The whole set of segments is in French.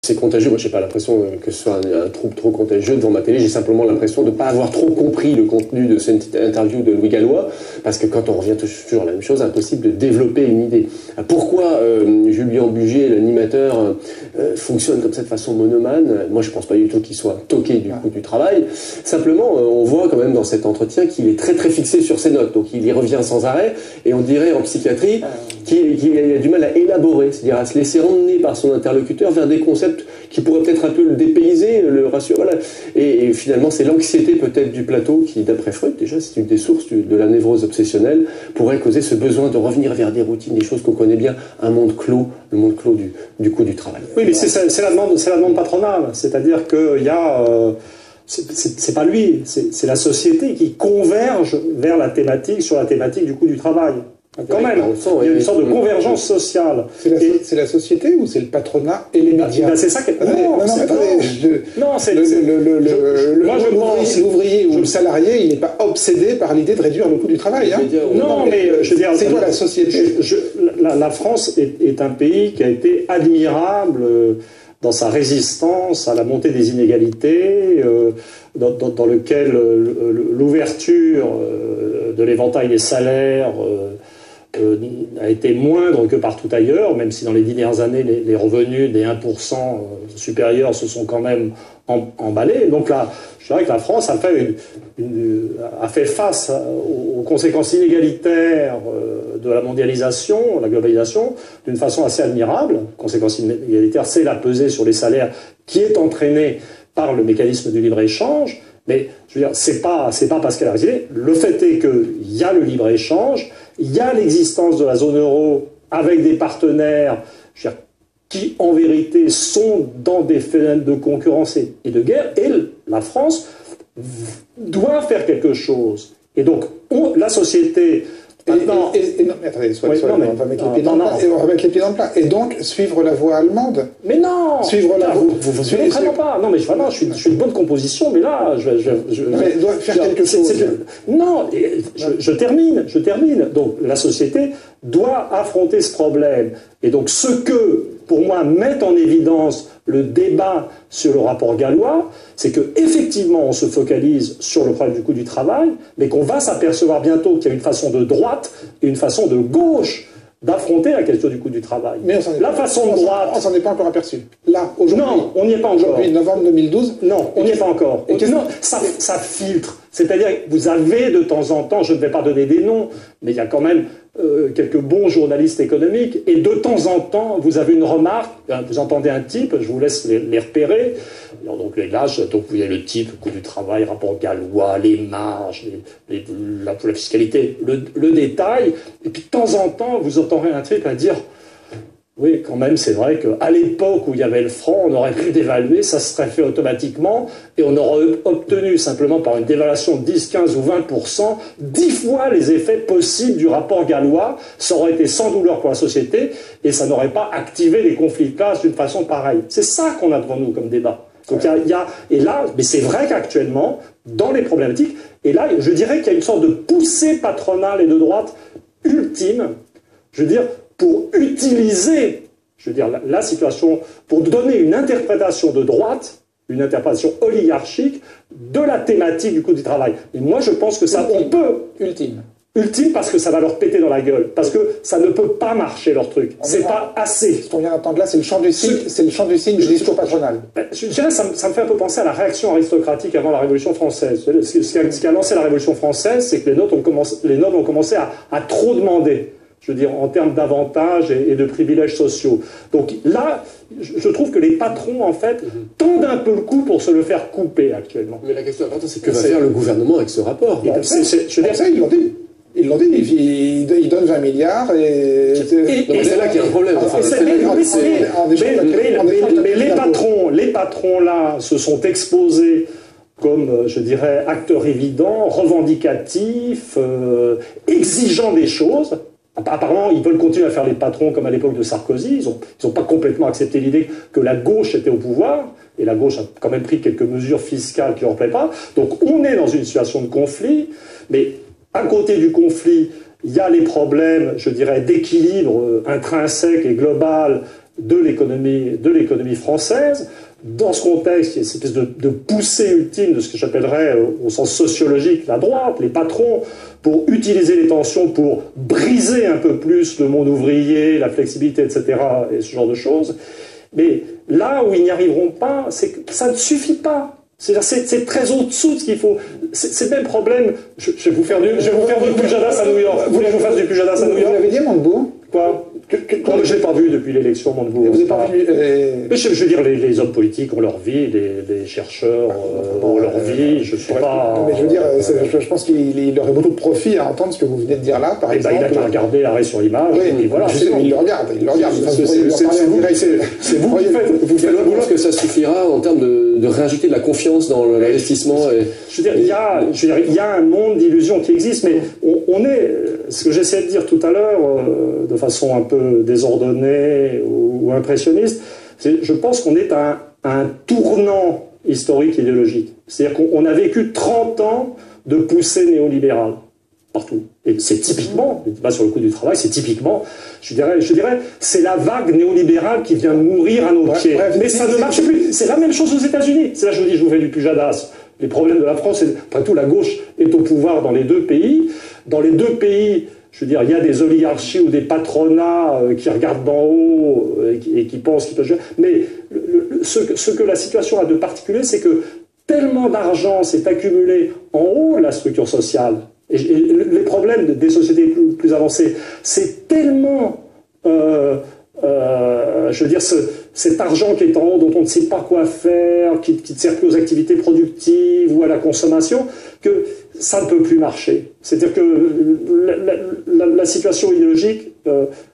C'est contagieux. Moi, j'ai pas l'impression que ce soit un trouble trop contagieux devant ma télé. J'ai simplement l'impression de ne pas avoir trop compris le contenu de cette interview de Louis Gallois, parce que quand on revient toujours à la même chose, impossible de développer une idée. Pourquoi Julien Bugier, l'animateur, fonctionne comme ça de façon monomane? Moi, je pense pas du tout qu'il soit toqué du coup du travail. Simplement, on voit quand même dans cet entretien qu'il est très très fixé sur ses notes. Donc, il y revient sans arrêt, et on dirait en psychiatrie qu'il a du mal à élaborer, c'est-à-dire à se laisser emmener par son interlocuteur vers des concepts qui pourrait peut-être un peu le dépayser, le rassurer. Voilà. Et finalement, c'est l'anxiété peut-être du plateau qui, d'après Freud, déjà, c'est une des sources de la névrose obsessionnelle, pourrait causer ce besoin de revenir vers des routines, des choses qu'on connaît bien, un monde clos, le monde clos du coup du travail. Oui, mais c'est la demande patronale. C'est-à-dire qu'il y a... c'est pas lui, c'est la société qui converge vers la thématique, sur la thématique du coût du travail. Quand même, il y a une sorte de convergence sociale. C'est la société ou c'est le patronat et les médias? C'est ça qui est... Non, c'est l'ouvrier ou le salarié, il n'est pas obsédé par l'idée de réduire le coût du travail. Hein. Non, mais je veux dire... C'est quoi la société? La France est un pays qui a été admirable dans sa résistance à la montée des inégalités, dans lequel l'ouverture de l'éventail des salaires a été moindre que partout ailleurs, même si dans les dernières années, les revenus des 1% supérieurs se sont quand même emballés. Donc là, je dirais que la France a fait face aux conséquences inégalitaires de la mondialisation, la globalisation, d'une façon assez admirable. Conséquences inégalitaires, c'est la pesée sur les salaires qui est entraînée par le mécanisme du libre-échange. Mais je veux dire, c'est pas parce qu'elle a résisté. Le fait est qu'il y a le libre-échange, il y a l'existence de la zone euro avec des partenaires qui, en vérité, sont dans des phénomènes de concurrence et de guerre. Et la France doit faire quelque chose. Et donc, la société... non, mais attendez, on va mettre les pieds dans le plat. Et donc, suivre la voie allemande. Mais non. Suivre la voie... Vous vraiment pas. Non, mais vraiment, je suis de bonne composition, mais là... mais doit faire quelque chose. Non, je termine. Donc, la société doit affronter ce problème. Et donc, ce que, pour moi, met en évidence le débat sur le rapport Gallois, c'est que effectivement on se focalise sur le problème du coût du travail, mais qu'on va s'apercevoir bientôt qu'il y a une façon de droite et une façon de gauche d'affronter la question du coût du travail. Mais on s'en est pas encore aperçu. Là, aujourd'hui... Non, on n'y est pas encore. Aujourd'hui, novembre 2012... Non, on n'y est pas encore. Non, ça filtre. C'est-à-dire que vous avez de temps en temps, je ne vais pas donner des noms, mais il y a quand même quelques bons journalistes économiques, et de temps en temps, vous avez une remarque, vous entendez un type, je vous laisse les repérer, alors, donc là, donc vous avez le type, coût du travail, rapport Gallois, les marges, la fiscalité, le détail, et puis de temps en temps, vous entendrez un type à dire... Oui, quand même, c'est vrai qu'à l'époque où il y avait le franc, on aurait pu dévaluer, ça se serait fait automatiquement, et on aurait obtenu simplement par une dévaluation de 10, 15 ou 20%, 10 fois les effets possibles du rapport Gallois. Ça aurait été sans douleur pour la société, et ça n'aurait pas activé les conflits de classe d'une façon pareille. C'est ça qu'on a devant nous comme débat. Donc et là, mais c'est vrai qu'actuellement, dans les problématiques, et là, je dirais qu'il y a une sorte de poussée patronale et de droite ultime, je veux dire, pour utiliser, je veux dire, la situation, pour donner une interprétation de droite, une interprétation oligarchique de la thématique du coût du travail. Et moi, je pense que ça, on peut... Ultime parce que ça va leur péter dans la gueule. Parce que ça ne peut pas marcher, leur truc. C'est pas assez. Ce qu'on vient d'entendre là, c'est le champ du signe du discours patronal. Je dirais, ça me fait un peu penser à la réaction aristocratique avant la Révolution française. Ce qui a lancé la Révolution française, c'est que les nobles ont commencé à trop demander. Je veux dire, en termes d'avantages et de privilèges sociaux. Donc là, je trouve que les patrons, en fait, tendent un peu le coup pour se le faire couper actuellement. Mais la question importante, c'est que va faire le gouvernement avec ce rapport? Je veux dire, ça, ils l'ont dit. Ils l'ont dit, ils donnent 20 milliards et c'est là qu'il y a un problème. Mais les patrons là se sont exposés comme, je dirais, acteurs évidents, revendicatifs, exigeants des choses. Apparemment, ils veulent continuer à faire les patrons comme à l'époque de Sarkozy. Ils ont pas complètement accepté l'idée que la gauche était au pouvoir. Et la gauche a quand même pris quelques mesures fiscales qui ne leur plaisent pas. Donc on est dans une situation de conflit. Mais à côté du conflit, il y a les problèmes, je dirais, d'équilibre intrinsèque et global de l'économie française. Dans ce contexte, il y a cette espèce de poussée ultime de ce que j'appellerais, au sens sociologique, la droite, les patrons, pour utiliser les tensions pour briser un peu plus le monde ouvrier, la flexibilité, etc., et ce genre de choses. Mais là où ils n'y arriveront pas, c'est que ça ne suffit pas. C'est très au-dessous de ce qu'il faut. C'est le même problème. Je vais vous faire du Pujadas à New York. Vous voulez que je vous fasse du Pujadas à New York? Vous l'avez dit, Montebourg? Quoi? Je ne l'ai pas vu depuis l'élection, Montebourg. Vous n'avez pas vu Mais je veux dire, les hommes politiques ont leur vie, les chercheurs ont leur vie, je ne sais pas... Mais je veux dire, je pense qu'il aurait beaucoup de profit à entendre ce que vous venez de dire là, par exemple. Il a qu'à regarder arrêt sur image, oui, et voilà. Il le regarde. C'est vous qui faites. Vous pensez que ça suffira en termes de réinjecter de la confiance dans l'investissement Je veux dire, il y a un monde d'illusions qui existe, mais on est... Ce que j'essayais de dire tout à l'heure, de façon un peu désordonnée ou impressionniste, je pense qu'on est à un tournant historique idéologique. C'est-à-dire qu'on a vécu 30 ans de poussée néolibérale partout. Et c'est typiquement, le débat sur le coût du travail, c'est typiquement, je dirais, c'est la vague néolibérale qui vient mourir à nos pieds. Mais ça ne marche plus. C'est la même chose aux États-Unis. C'est là que je vous dis, je vous fais du Pujadas. Les problèmes de la France, après tout, la gauche est au pouvoir dans les deux pays. Dans les deux pays, je veux dire, il y a des oligarchies ou des patronats qui regardent d'en haut et qui pensent qu'ils peuvent jouer. Mais ce que la situation a de particulier, c'est que tellement d'argent s'est accumulé en haut de la structure sociale. Et les problèmes des sociétés plus avancées, c'est tellement... je veux dire, cet argent qui est en haut, dont on ne sait pas quoi faire, qui ne sert plus aux activités productives ou à la consommation, que ça ne peut plus marcher. C'est-à-dire que la situation idéologique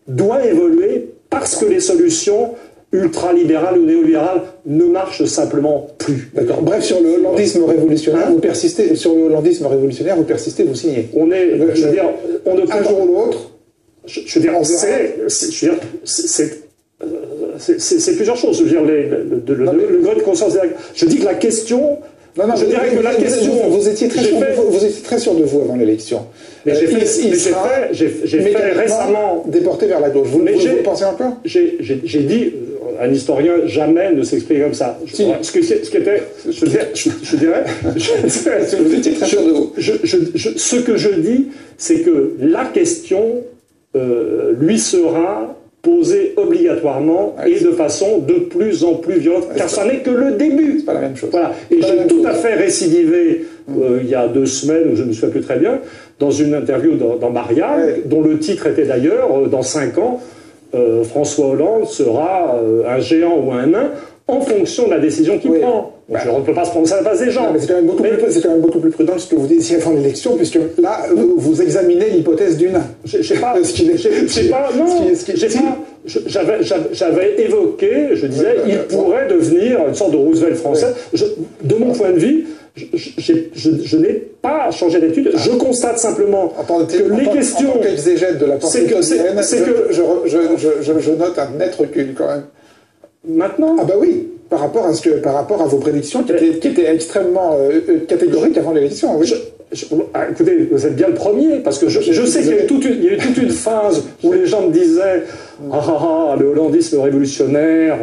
doit évoluer parce que les solutions ultralibérales ou néolibérales ne marchent simplement plus. D'accord. Bref, sur le hollandisme révolutionnaire, vous persistez. Sur le hollandisme révolutionnaire, vous persistez, vous signez. On est, je veux dire, on ne peut un jour ou l'autre. Je veux dire, c'est plusieurs choses. Je veux dire, le grade de conscience. Je dis que la question. Je dirais que la question. Vous étiez très sûr de vous avant l'élection. Mais j'ai fait récemment. Déporté vers la gauche. Vous pensez encore? J'ai dit, un historien jamais ne s'exprime comme ça. Ce qui était. Je dirais. Vous étiez très sûr de vous. Ce que je dis, c'est que la question lui sera posée obligatoirement et de façon de plus en plus violente, car ça n'est que le début. C'est pas la même chose. Voilà. Et j'ai tout à fait récidivé il y a 2 semaines, où je ne me souviens plus très bien, dans une interview dans Marianne, dont le titre était d'ailleurs, dans 5 ans, François Hollande sera un géant ou un nain, en fonction de la décision qu'il prend. Donc, on ne peut pas se prononcer à la base des gens. Mais c'est quand même beaucoup plus prudent ce que vous disiez avant l'élection, puisque là, vous examinez l'hypothèse du nain. Je sais pas. J'avais évoqué, je disais, il pourrait devenir une sorte de Roosevelt français. De mon point de vue, je n'ai pas changé d'étude. Je constate simplement que les questions... En tant qu'exégète de la pensée keynésienne, je note un net recul quand même. Maintenant? Ah bah oui, par rapport à vos prédictions qui étaient extrêmement catégoriques avant l'élection. Oui. Écoutez, vous êtes bien le premier, parce que je sais qu'il y a eu toute une phase où les gens me disaient le hollandisme révolutionnaire,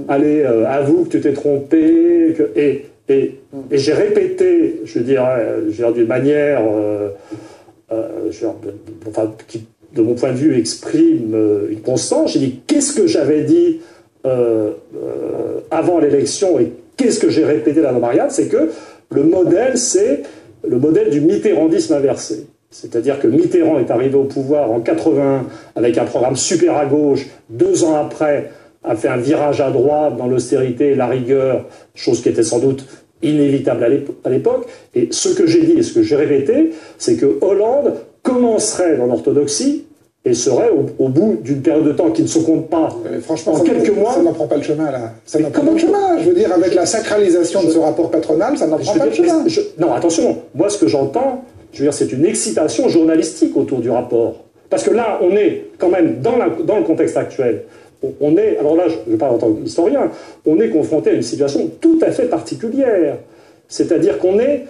allez, avoue que tu t'es trompé, et j'ai répété, je veux dire d'une manière qui, de mon point de vue, exprime une constance. J'ai dit, qu'est-ce que j'avais dit avant l'élection et qu'est-ce que j'ai répété là dans Marianne, c'est que le modèle, c'est le modèle du mitterrandisme inversé. C'est-à-dire que Mitterrand est arrivé au pouvoir en 81 avec un programme super à gauche, 2 ans après a fait un virage à droite dans l'austérité et la rigueur, chose qui était sans doute inévitable à l'époque. Et ce que j'ai dit et ce que j'ai répété, c'est que Hollande commencerait dans l'orthodoxie et serait au bout d'une période de temps qui ne se compte pas. Franchement, en quelques mois. Ça n'en prend pas le chemin, là. Ça n'en prend pas le chemin. Je veux dire, avec la sacralisation de ce rapport patronal, ça n'en prend pas le chemin. Non, attention. Moi, ce que j'entends, je veux dire, c'est une excitation journalistique autour du rapport. Parce que là, on est quand même dans le contexte actuel. On est, alors là, je parle en tant qu'historien, on est confronté à une situation tout à fait particulière. C'est-à-dire qu'on est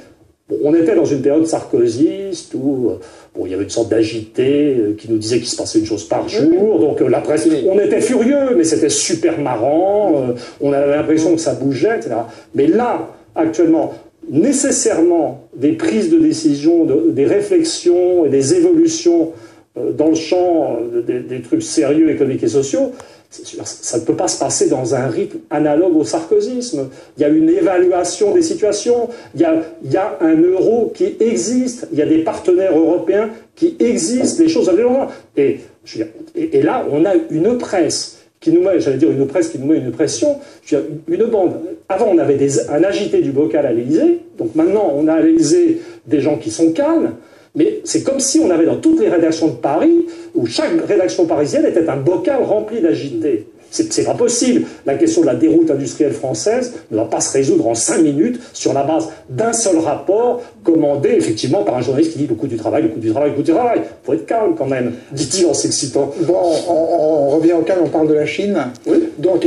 Bon, on était dans une période sarkozyste où bon, il y avait une sorte d'agité qui nous disait qu'il se passait une chose par jour. Donc la presse, on était furieux, mais c'était super marrant. On avait l'impression que ça bougeait, etc. Mais là, actuellement, nécessairement, des prises de décision, des réflexions et des évolutions dans le champ des trucs sérieux, économiques et sociaux, ça ne peut pas se passer dans un rythme analogue au sarkozysme. Il y a une évaluation des situations, il y a un euro qui existe, il y a des partenaires européens qui existent, les choses avaient et là, on a une presse qui nous met, j'allais dire une presse qui nous met une pression, une bande. Avant, on avait un agité du bocal à l'Élysée, donc maintenant, on a à l'Élysée des gens qui sont calmes, mais c'est comme si on avait dans toutes les rédactions de Paris, où chaque rédaction parisienne était un bocal rempli d'agités. C'est pas possible. La question de la déroute industrielle française ne va pas se résoudre en 5 minutes sur la base d'un seul rapport commandé effectivement par un journaliste qui dit le coût du travail, le coût du travail, le coût du travail. Il faut être calme quand même, dit-il en s'excitant. Bon, on revient au calme, on parle de la Chine. Oui. Donc,